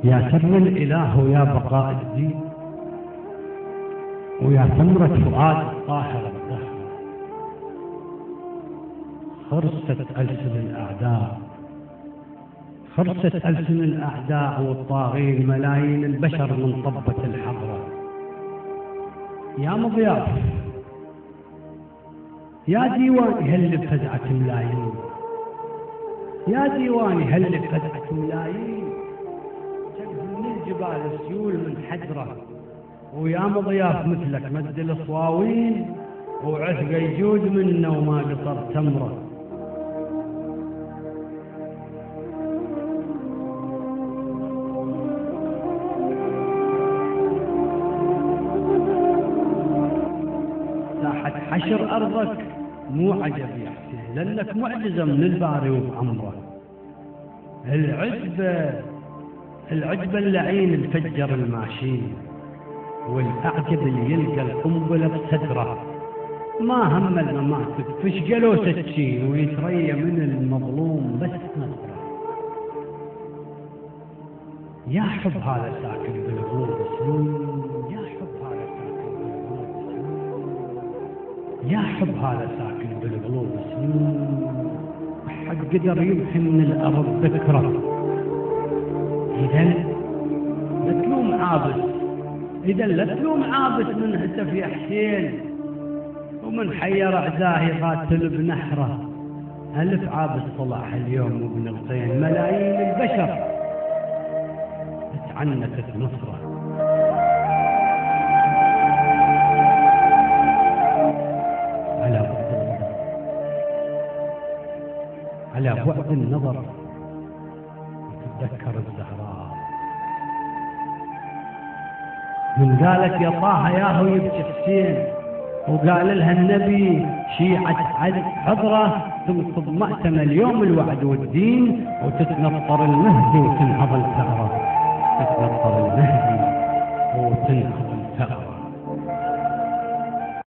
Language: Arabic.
يا سر الإله ويا بقاء الدين ويا ثمرة فؤاد الطاهر الدهر، خرست ألسن الأعداء، خرست ألسن الأعداء والطاغين، ملايين البشر من طبة الحضرة. يا مضياف يا ديواني هل بفزعة ملايين، يا ديواني هل بفزعة ملايين، تجد من الجبال سيول من حجرة، ويا مضياف مثلك مد الصواوين، وعثق يجود منه وما قصر تمره. ساحة حشر أرضك مو عجب يا حسين، لأنك معجزة من الباري وبأمره. العجبة اللعين الفجر الماشين، والأعجب اللي يلقى القنبلة بصدره، ما هم المماتك فش قالوا سكين، ويتريى من المظلوم بس نظره. يا حب هذا ساكن بالقلوب سنين، يا حب هذا ساكن بالقلوب سنين، يا حب هذا ساكن بالقلوب سنين، حق قدر يمحي من الأرض ذكره. إذا لا تلوم عابس، إذا لا تلوم عابس من هتف يا حسين، ومن حير أعداه يقاتل بنحره. ألف عابس طلع اليوم وابن القين، ملايين البشر تعنتت نصره. على بعد النظر تتذكر الزهراء، من قالت يا طه ياهو يبكي حسين، وقال لها النبي شيعة حضره تنقض مأتم اليوم الوعد والدين، وتتنطر المهدي وتنهض الثغرة، تتنطر المهدي وتنهض الثغرة.